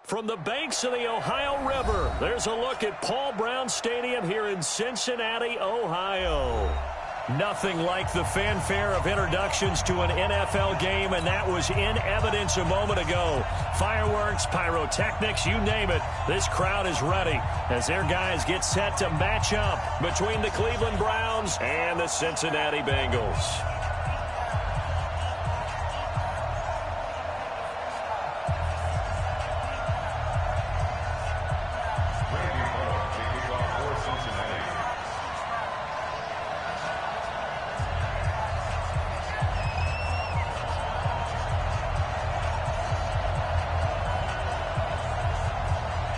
From the banks of the Ohio River, there's a look at Paul Brown Stadium here in Cincinnati, Ohio. Nothing like the fanfare of introductions to an NFL game, and that was in evidence a moment ago. Fireworks, pyrotechnics, you name it. This crowd is ready as their guys get set to match up between the Cleveland Browns and the Cincinnati Bengals.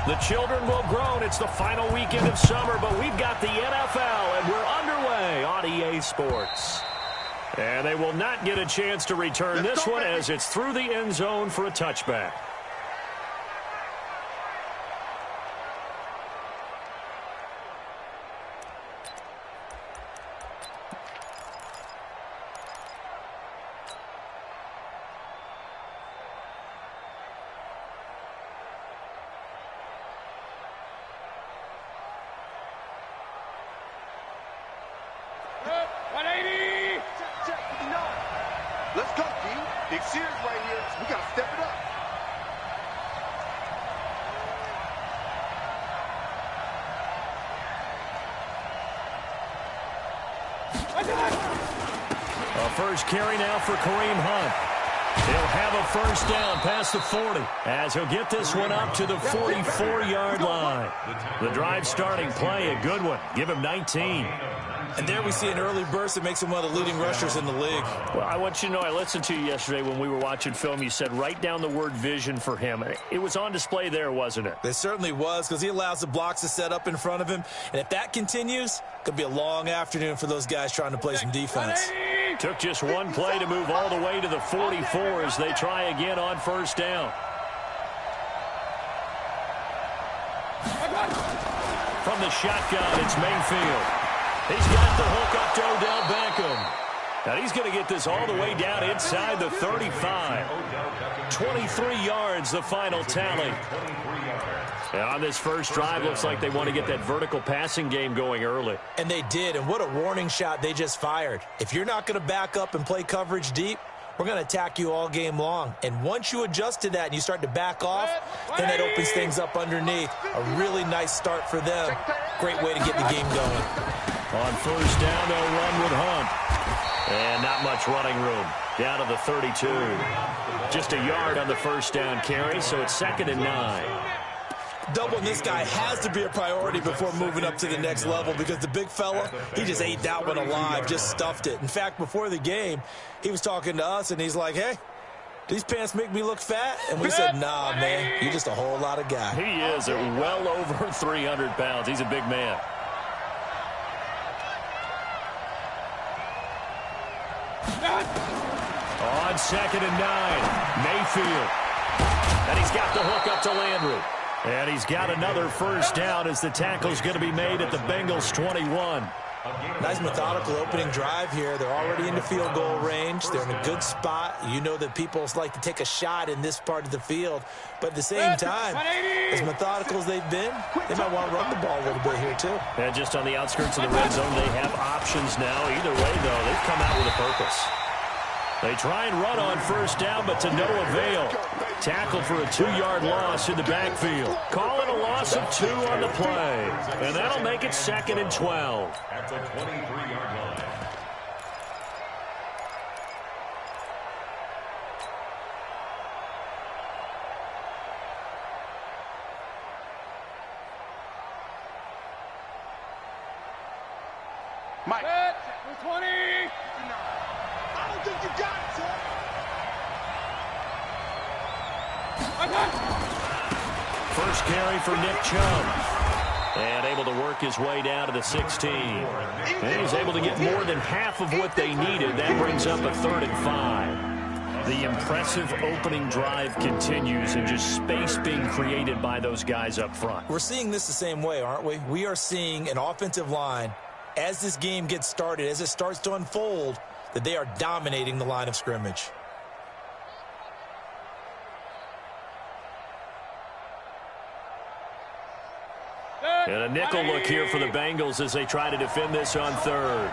The children will groan. It's the final weekend of summer, but we've got the NFL, and we're underway on EA Sports. And they will not get a chance to return this one as it's through the end zone for a touchback. Let's go, D. Big series right here. We got to step it up. A first carry now for Kareem Hunt. He'll have a first down past the 40 as he'll get this one up to the 44-yard line. The drive starting play, a good one. Give him 19. And there we see an early burst that makes him one of the leading rushers in the league. Well, I want you to know, I listened to you yesterday when we were watching film. You said write down the word vision for him. It was on display there, wasn't it? It certainly was, because he allows the blocks to set up in front of him. And if that continues, it could be a long afternoon for those guys trying to play some defense. Took just one play to move all the way to the 44 as they try again on first down. From the shotgun, it's Mayfield. He's got the hook up to Odell Beckham. Now he's going to get this all the way down inside the 35. 23 yards, the final tally. And on this first drive, looks like they want to get that vertical passing game going early. And they did, and what a warning shot they just fired. If you're not going to back up and play coverage deep, we're going to attack you all game long. And once you adjust to that and you start to back off, then that opens things up underneath. A really nice start for them. Great way to get the game going. On first down, they'll run with Hunt. And not much running room. Down to the 32. Just a yard on the first down carry, so it's 2nd and 9. Doubling this guy has to be a priority before moving up to the next level, because the big fella, he just ate that one alive, just stuffed it. In fact, before the game, he was talking to us, and he's like, hey, these pants make me look fat? And we said, nah, man, you're just a whole lot of guy. He is at well over 300 pounds. He's a big man. On 2nd and 9, Mayfield. And he's got the hook up to Landry. And he's got another first down as the tackle's going to be made at the Bengals 21. Nice methodical opening drive here. They're already into field goal range. They're in a good spot. You know that people like to take a shot in this part of the field. But at the same time, as methodical as they've been, they might want to run the ball a little bit here too. And just on the outskirts of the red zone, they have options now. Either way, though, they've come out with a purpose. They try and run on first down, but to no avail. Tackle for a 2-yard loss in the backfield. Call it a loss of 2 on the play. And that'll make it 2nd and 12. At the 23-yard line. Mike. 20. I don't think you got it, sir. First carry for Nick Chubb. And able to work his way down to the 16. And he's able to get more than half of what they needed. That brings up a 3rd and 5. The impressive opening drive continues and just space being created by those guys up front. We're seeing this the same way, aren't we? We are seeing an offensive line, as this game gets started, as it starts to unfold, that they are dominating the line of scrimmage. And a nickel look here for the Bengals as they try to defend this on third.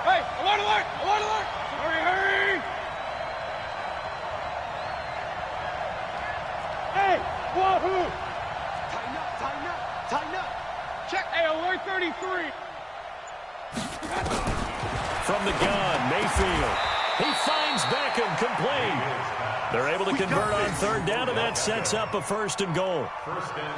Hey, alert, alert, alert, alert! Hurry, hurry! Hey, wahoo! Tighten up, tighten up. Check, hey, alert 33! From the gun, Mayfield. He finds Beckham, complete. They're able to convert on third down, and that sets up a 1st and goal.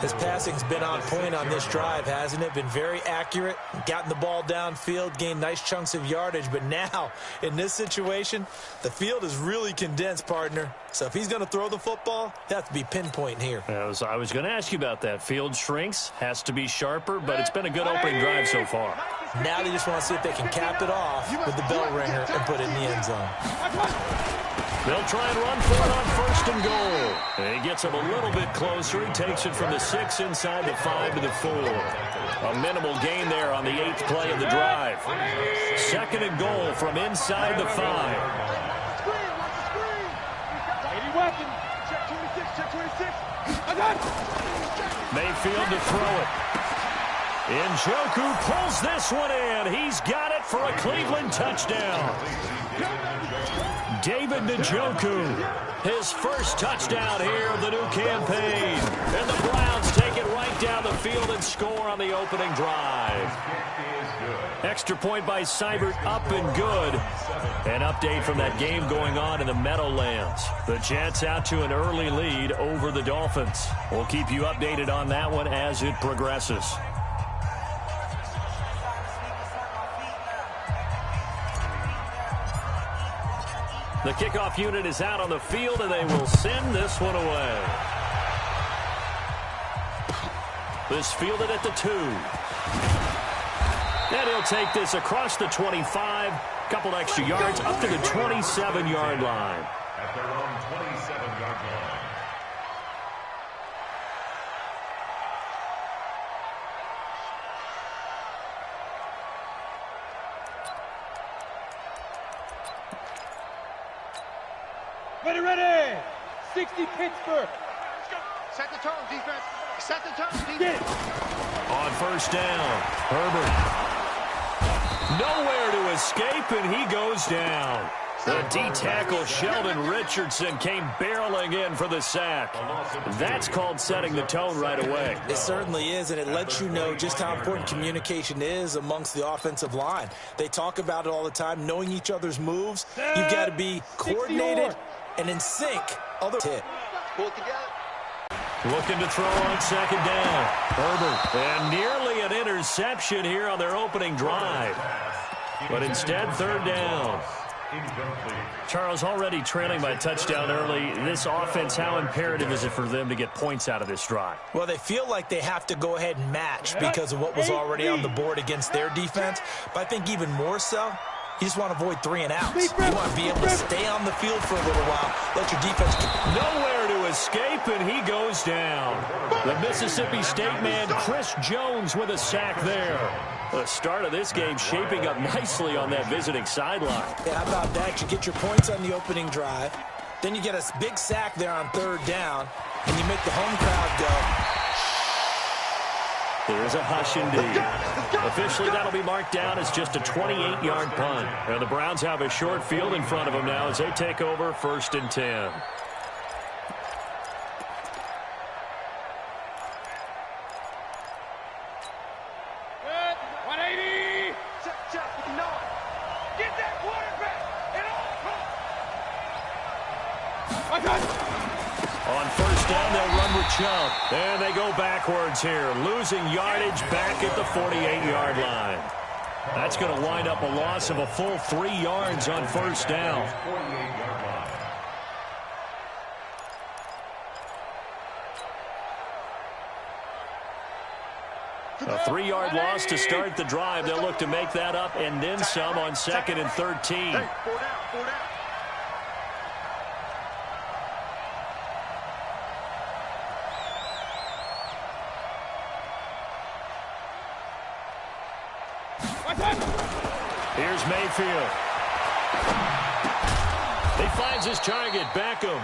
His passing's been on point on this drive, hasn't it? Been very accurate, gotten the ball downfield, gained nice chunks of yardage. But now, in this situation, the field is really condensed, partner. So if he's going to throw the football, he has to be pinpoint here. I was going to ask you about that. Field shrinks, has to be sharper, but it's been a good opening drive so far. Now they just want to see if they can cap it off with the bell ringer and put it in the end zone. They'll try and run for it on 1st and goal. And he gets him a little bit closer. He takes it from the 6 inside the 5 to the 4. A minimal gain there on the 8th play of the drive. 2nd and goal from inside the 5. Lady weapon! Check 26, check 26. I got it! Mayfield to throw it. Njoku pulls this one in. He's got it for a Cleveland touchdown. David Njoku, his first touchdown here of the new campaign. And the Browns take it right down the field and score on the opening drive. Extra point by Seibert, up and good. An update from that game going on in the Meadowlands. The Jets out to an early lead over the Dolphins. We'll keep you updated on that one as it progresses. The kickoff unit is out on the field, and they will send this one away. This fielded at the 2. And he'll take this across the 25, couple extra yards, up to the 27-yard line. At their own 27-yard line. Ready, ready! 60 Pittsburgh! Set the tone, defense. Set the tone, defense. Get it! On 1st down, Herbert. Nowhere to escape, and he goes down. The D-tackle Sheldon Richardson came barreling in for the sack. That's called setting the tone right away. It certainly is, and it lets you know just how important communication is amongst the offensive line. They talk about it all the time, knowing each other's moves. You've got to be coordinated and in sync. Hit. Pull it together. Looking to throw on 2nd down. Herbert. And nearly an interception here on their opening drive. But instead, 3rd down. Charles, already trailing by touchdown early. This offense, how imperative is it for them to get points out of this drive? Well, they feel like they have to go ahead and match because of what was already on the board against their defense. But I think even more so, you just want to avoid 3 and outs. You want to be able to stay on the field for a little while, let your defense get nowhere to escape, and he goes down. The Mississippi State man, Chris Jones, with a sack there. The start of this game shaping up nicely on that visiting sideline. Yeah, how about that? You get your points on the opening drive. Then you get a big sack there on 3rd down, and you make the home crowd go. There's a hush indeed. Officially, that'll be marked down as just a 28-yard punt. And the Browns have a short field in front of them now as they take over 1st and 10. Good. 180! Check, you know it. Get that quarterback! And all! I got it! On 1st down, they'll run with Chubb. And they go backwards here, losing yardage back at the 48-yard line. That's going to wind up a loss of a full 3 yards on 1st down. 48-yard line. A 3-yard loss to start the drive. They'll look to make that up and then some on 2nd and 13. Hey, 4 down, 4 down. Here's Mayfield. He finds his target, Beckham.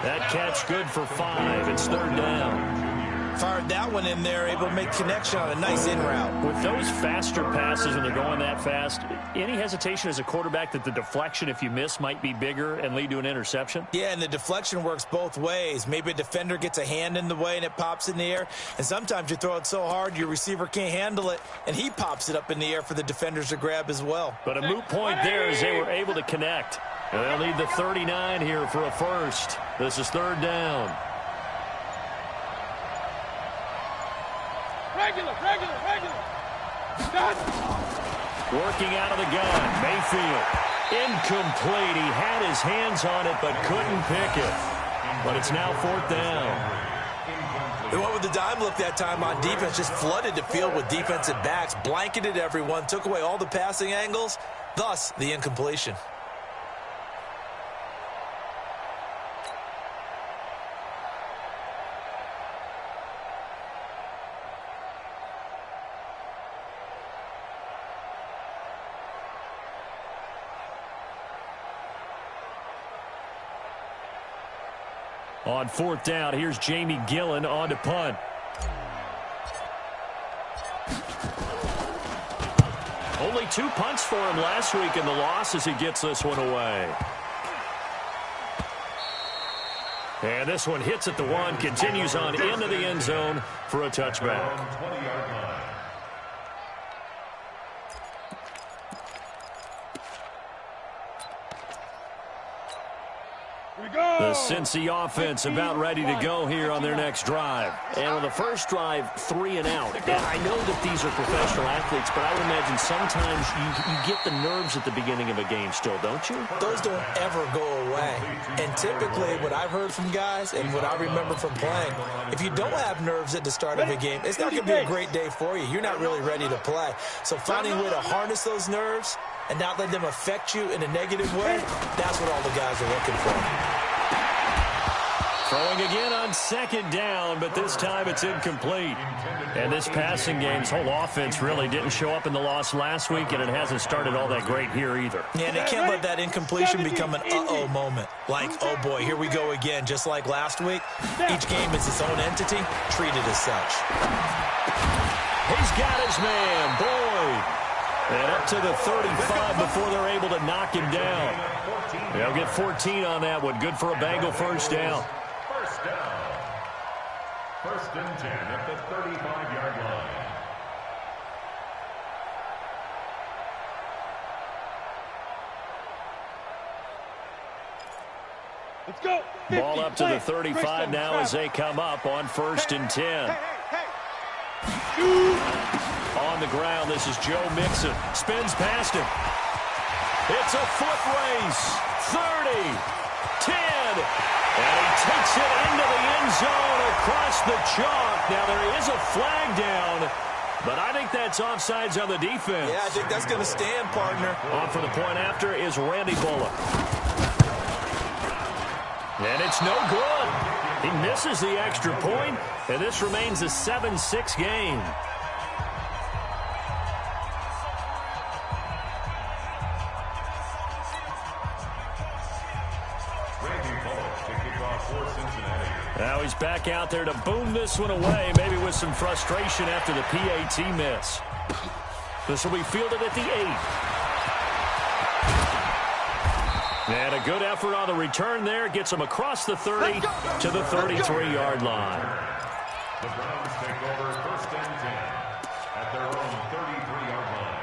That catch good for 5. It's 3rd down. Fired that one in there, able to make connection on a nice in route. With those faster passes when they're going that fast, any hesitation as a quarterback that the deflection, if you miss, might be bigger and lead to an interception? Yeah, and the deflection works both ways. Maybe a defender gets a hand in the way and it pops in the air. And sometimes you throw it so hard your receiver can't handle it, and he pops it up in the air for the defenders to grab as well. But a moot point there as they were able to connect. And they'll need the 39 here for a first. This is third down. Regular. Working out of the gun. Mayfield. Incomplete. He had his hands on it but couldn't pick it. But it's now fourth down. They went with the dime look that time on defense, just flooded the field with defensive backs, blanketed everyone, took away all the passing angles, thus the incompletion. On fourth down, here's Jamie Gillen on to punt. Only 2 punts for him last week in the loss as he gets this one away. And this one hits at the 1, continues on into the end zone for a touchback. 20-yard line. The Cincy offense about ready to go here on their next drive. And on the first drive, 3 and out. And I know that these are professional athletes, but I would imagine sometimes you get the nerves at the beginning of a game still, don't you? Those don't ever go away. And typically what I've heard from guys and what I remember from playing, if you don't have nerves at the start of a game, it's not going to be a great day for you. You're not really ready to play. So finding a way to harness those nerves and not let them affect you in a negative way, that's what all the guys are looking for. Throwing again on second down, but this time it's incomplete. And this passing game's whole offense really didn't show up in the loss last week, and it hasn't started all that great here either. Yeah, and they can't let that incompletion become an uh-oh moment. Like, oh boy, here we go again. Just like last week, each game is its own entity, treated as such. He's got his man, Boyd. And up to the 35 before they're able to knock him down. They'll get 14 on that one. Good for a Bengal first down. First down. First and 10 at the 35-yard line. Let's go. 50, ball up to the 35 now as they come up on first and 10. On the ground, this is Joe Mixon. Spins past him. It's a foot race. 30, 10, and he takes it into the end zone across the chalk. Now there is a flag down, but I think that's offsides on the defense. Yeah, I think that's going to stand, partner. On for the point after is Randy Bullock. And it's no good. He misses the extra point, and this remains a 7-6 game. Now he's back out there to boom this one away, maybe with some frustration after the PAT miss. This will be fielded at the 8. And a good effort on the return there. Gets him across the 30 to the 33-yard line. The Browns take over first and 10 at their own 33-yard line.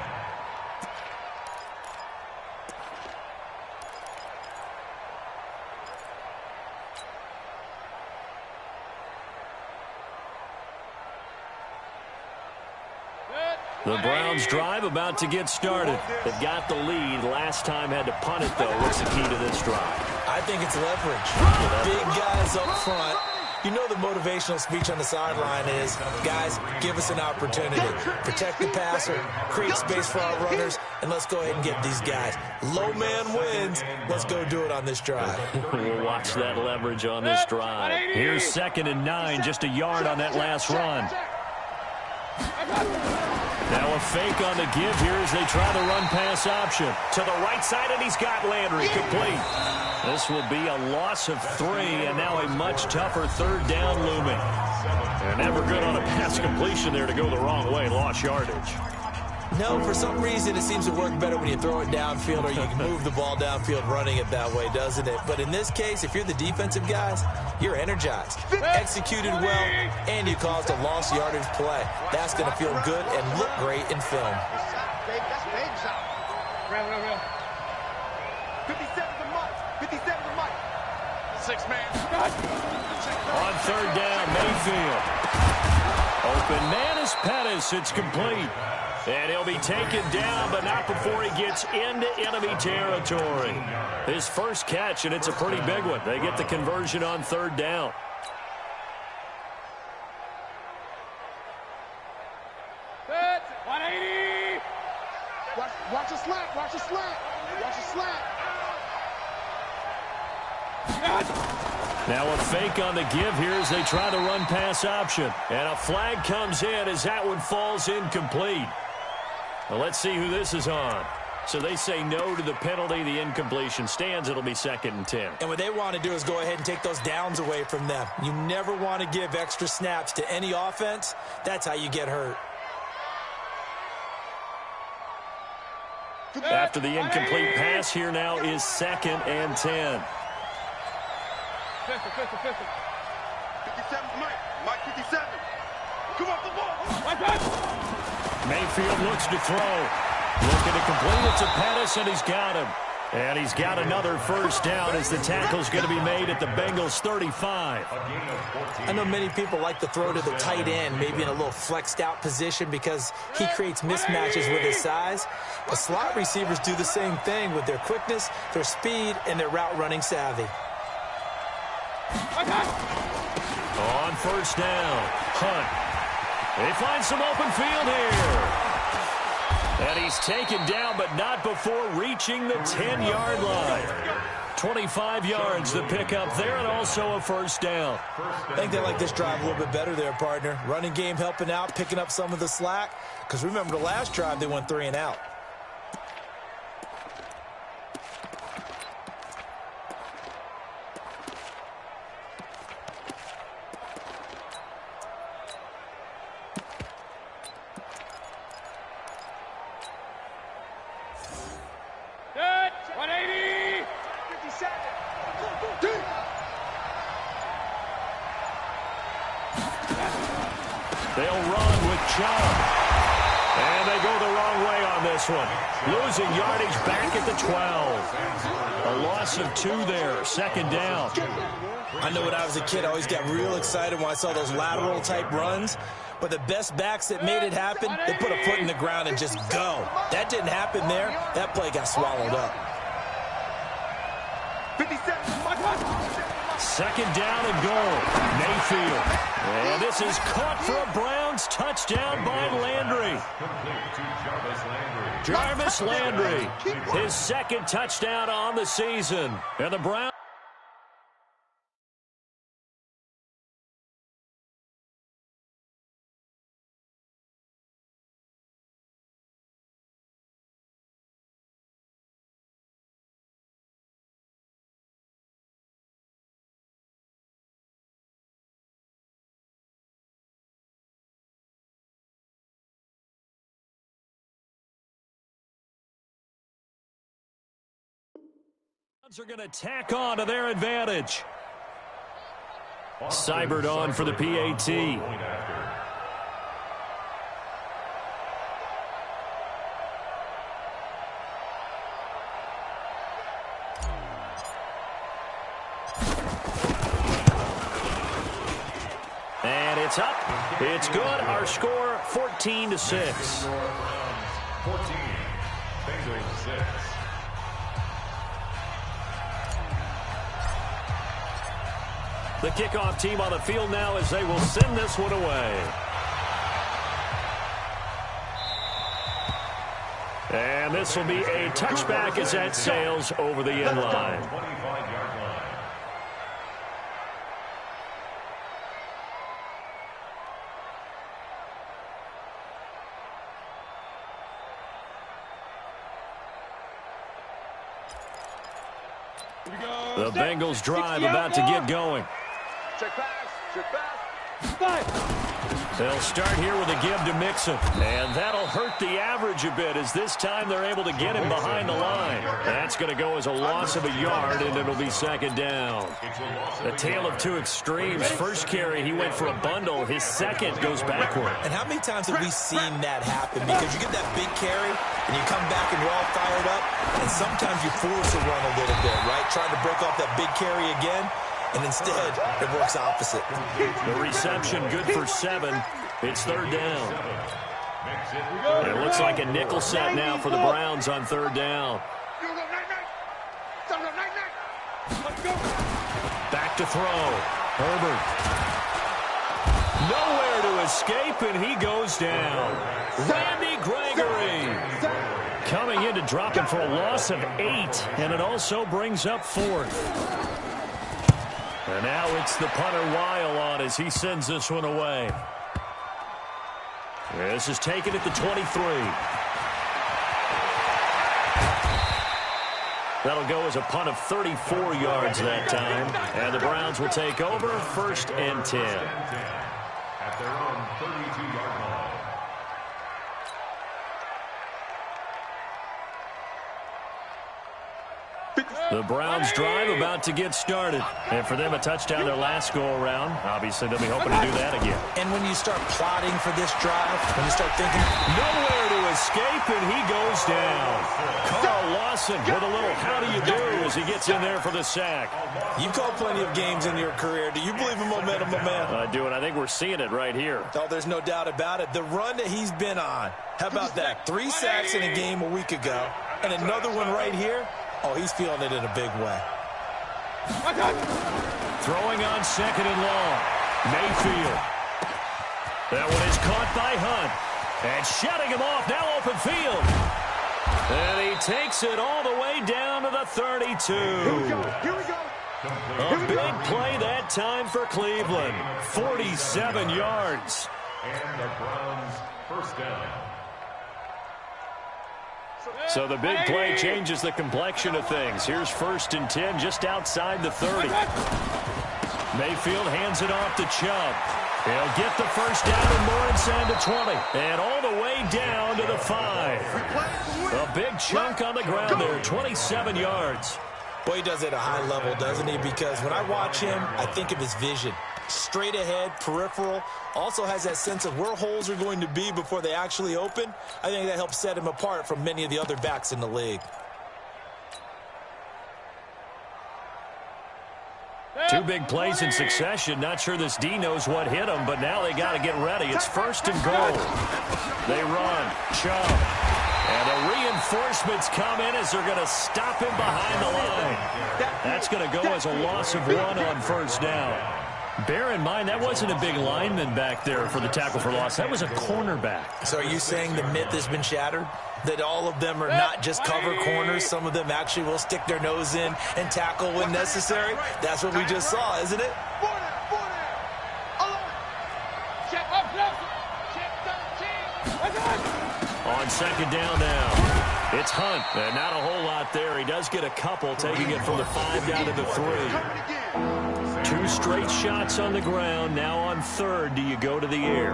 The Browns drive about to get started. They've got the lead. Last time had to punt it, though. What's the key to this drive? I think it's leverage. Big guys up front. You know the motivational speech on the sideline is, guys, give us an opportunity. Protect the passer, create space for our runners, and let's go ahead and get these guys. Low man wins. Let's go do it on this drive. We'll watch that leverage on this drive. Here's 2nd and 9, just a yard on that last run. Now a fake on the give here as they try the run-pass option. To the right side, and he's got Landry complete. This will be a loss of 3, and now a much tougher third down looming. And never good on a pass completion there to go the wrong way. Lost yardage. No, for some reason, it seems to work better when you throw it downfield or you can move the ball downfield running it that way, doesn't it? But in this case, if you're the defensive guys, you're energized, executed well, and you caused a lost yardage play. That's going to feel good and look great in film. That's big shot. 57 to Mike. 57 to Mike. 6-man. On third down, Mayfield. Open man is Pettis. It's complete. And he'll be taken down, but not before he gets into enemy territory. His first catch, and it's a pretty big one. They get the conversion on third down. Set. 180. Watch a slant. Watch a slant. Watch a slant. Now a fake on the give here as they try to run pass option. And a flag comes in as that one falls incomplete. Well, let's see who this is on. So they say no to the penalty. The incompletion stands. It'll be 2nd and 10. And what they want to do is go ahead and take those downs away from them. You never want to give extra snaps to any offense. That's how you get hurt. After the incomplete pass, here now is 2nd and 10. 57 Mike. Mike 57. Come off the ball. Mayfield looks to throw. Looking to complete it to Pettis, and he's got him. And he's got another first down as the tackle's going to be made at the Bengals 35. I know many people like to throw to the tight end, maybe in a little flexed out position because he creates mismatches with his size. The slot receivers do the same thing with their quickness, their speed, and their route running savvy. On first down, Hunt. They find some open field here. And he's taken down, but not before reaching the 10-yard line. 25 yards to pick up there, and also a first down. I think they like this drive a little bit better there, partner. Running game helping out, picking up some of the slack. Because remember the last drive, they went 3 and out. They'll run with Chubb. And they go the wrong way on this one. Losing yardage back at the 12. A loss of 2 there. 2nd down. I know when I was a kid, I always got real excited when I saw those lateral type runs. But the best backs that made it happen, they put a foot in the ground and just go. That didn't happen there. That play got swallowed up. 2nd down and goal. Mayfield. And this is caught for a Browns touchdown by Landry. Jarvis Landry. His 2nd touchdown on the season. And the Browns. Are going to tack on to their advantage. Seibert on for the PAT. And it's up. It's good. Our score 14-6. 14. Bengals 6. The kickoff team on the field now as they will send this one away. And this will be a touchback as that sails over the end line. 25-yard line. The Bengals drive about to get going. Check pass. Check pass. They'll start here with a give to Mixon. And that'll hurt the average a bit as this time they're able to get him behind the line. That's going to go as a loss of a yard, and it'll be second down. A tale of two extremes. First carry, he went for a bundle. His second goes backward. And how many times have we seen that happen? Because you get that big carry, and you come back and you're all fired up, and sometimes you force a run a little bit, right? Trying to break off that big carry again. And instead, it works opposite. The reception good for 7. It's third down. It looks like a nickel set now for the Browns on third down. Back to throw. Herbert. Nowhere to escape, and he goes down. Randy Gregory coming in to drop him for a loss of 8, and it also brings up 4th. And now it's the punter Weil on as he sends this one away. This is taken at the 23. That'll go as a punt of 34 yards that time. And the Browns will take over, 1st and 10. At their own 32-yard line. The Browns drive about to get started. And for them, a touchdown their last go-around. Obviously, they'll be hoping to do that again. And when you start plotting for this drive, when you start thinking, nowhere to escape, and he goes down. Carl Lawson with a little how do you do as he gets in there for the sack. You've called plenty of games in your career. Do you believe in momentum, my man? I do, and I think we're seeing it right here. Oh, there's no doubt about it. The run that he's been on. How about that? 3 sacks in a game a week ago, and another one right here. Oh, he's feeling it in a big way. Throwing on second and long. Mayfield. That one is caught by Hunt. And shutting him off, now open field. And he takes it all the way down to the 32. Here we go. A big play that time for Cleveland. 47 yards. And the Browns first down. So the big play changes the complexion of things. Here's 1st and 10 just outside the 30. Mayfield hands it off to Chubb. He'll get the first down and more inside the 20. And all the way down to the 5. A big chunk on the ground there, 27 yards. Boy, he does it at a high level, doesn't he? Because when I watch him, I think of his vision. Straight ahead, peripheral. Also has that sense of where holes are going to be before they actually open. I think that helps set him apart from many of the other backs in the league. 2 big plays in succession. Not sure this D knows what hit him, but now they got to get ready. It's 1st and goal. They run. Chubb. And the reinforcements come in as they're going to stop him behind the line. That's going to go as a loss of 1 on first down. Bear in mind, that wasn't a big lineman back there for the tackle for loss. That was a cornerback. So are you saying the myth has been shattered? That all of them are not just cover corners. Some of them actually will stick their nose in and tackle when necessary. That's what we just saw, isn't it? On second down now. It's Hunt. And not a whole lot there. He does get a couple, taking it from the 5 down to the 3. 2 straight shots on the ground. Now on third, do you go to the air?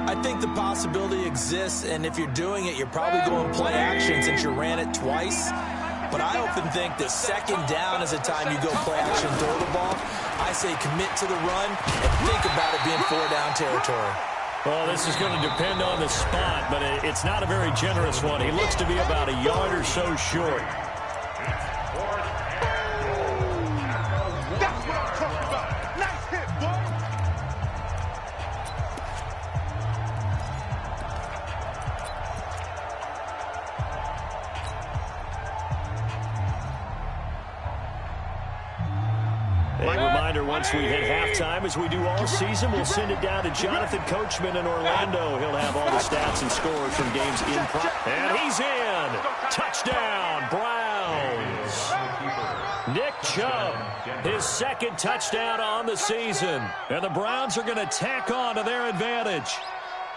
I think the possibility exists, and if you're doing it, you're probably going play action since you ran it twice. But I often think that second down is a time you go play action, throw the ball. I say commit to the run and think about it being 4-down territory. Well, this is going to depend on the spot, but it's not a very generous one. He looks to be about a yard or so short. That's what I'm talking about. Nice hit, boy. A reminder, once we hit halftime, as we do all season, we'll send it down to Jonathan Coachman in Orlando. He'll have all the stats and scores from games in progress. And he's in. Touchdown, Browns. Nick Chubb, his second touchdown on the season. And the Browns are going to tack on to their advantage.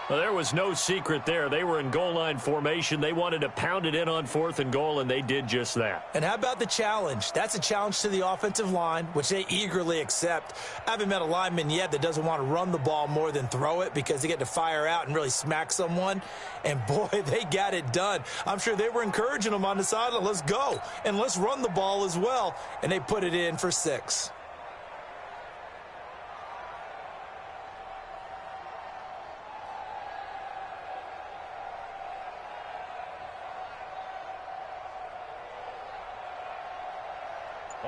Well, there was no secret there. They were in goal line formation. They wanted to pound it in on 4th and goal, and they did just that. And how about the challenge? That's a challenge to the offensive line, which they eagerly accept. I haven't met a lineman yet that doesn't want to run the ball more than throw it because they get to fire out and really smack someone. And, boy, they got it done. I'm sure they were encouraging them on the sideline. Let's go, and let's run the ball as well. And they put it in for 6.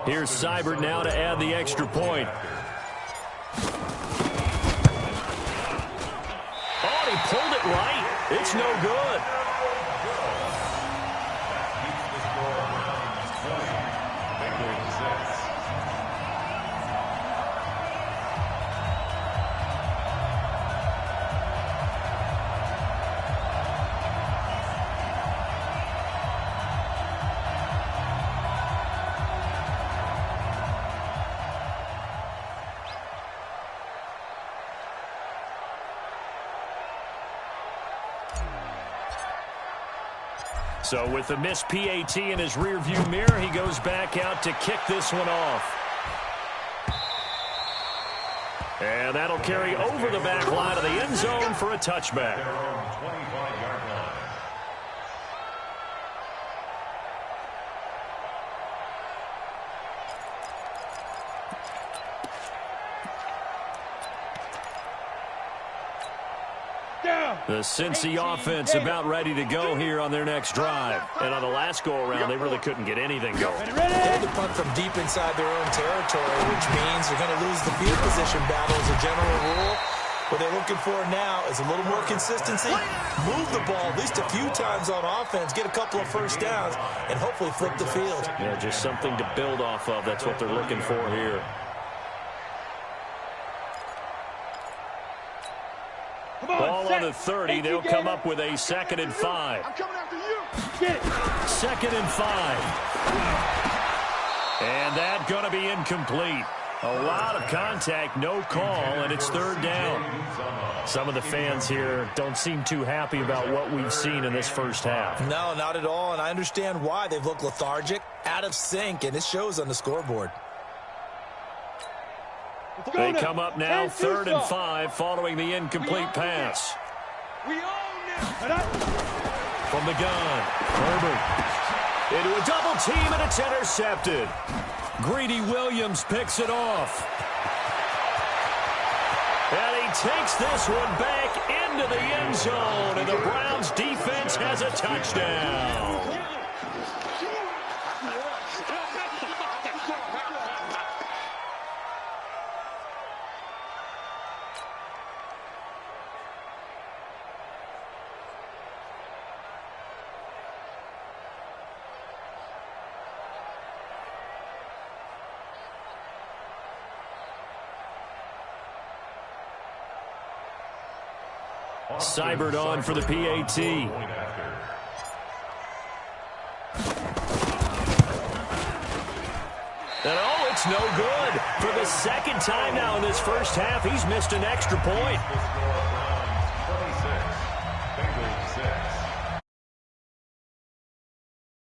Here's Seibert now to add the extra point. Oh, he pulled it right. It's no good. So with a missed PAT in his rearview mirror, he goes back out to kick this one off. And that'll carry over the back line of the end zone for a touchback. The Cincy offense about ready to go here on their next drive. And on the last go-around, they really couldn't get anything going. They had to punt from deep inside their own territory, which means they're going to lose the field position battle as a general rule. What they're looking for now is a little more consistency, move the ball at least a few times on offense, get a couple of first downs, and hopefully flip the field. Yeah, just something to build off of. That's what they're looking for here. Ball on the 30. They'll come up with a 2nd and 5. I'm coming after you. Get it. 2nd and 5. And that going to be incomplete. A lot of contact, no call, and it's 3rd down. Some of the fans here don't seem too happy about what we've seen in this first half. No, not at all, and I understand why. They've looked lethargic, out of sync, and it shows on the scoreboard. They come up now, 3rd and 5, following the incomplete pass. From the gun, Herbert into a double team, and it's intercepted. Greedy Williams picks it off. And he takes this one back into the end zone, and the Browns defense has a touchdown. Seibert on for the PAT. And oh, it's no good. For the 2nd time now in this first half, he's missed an extra point.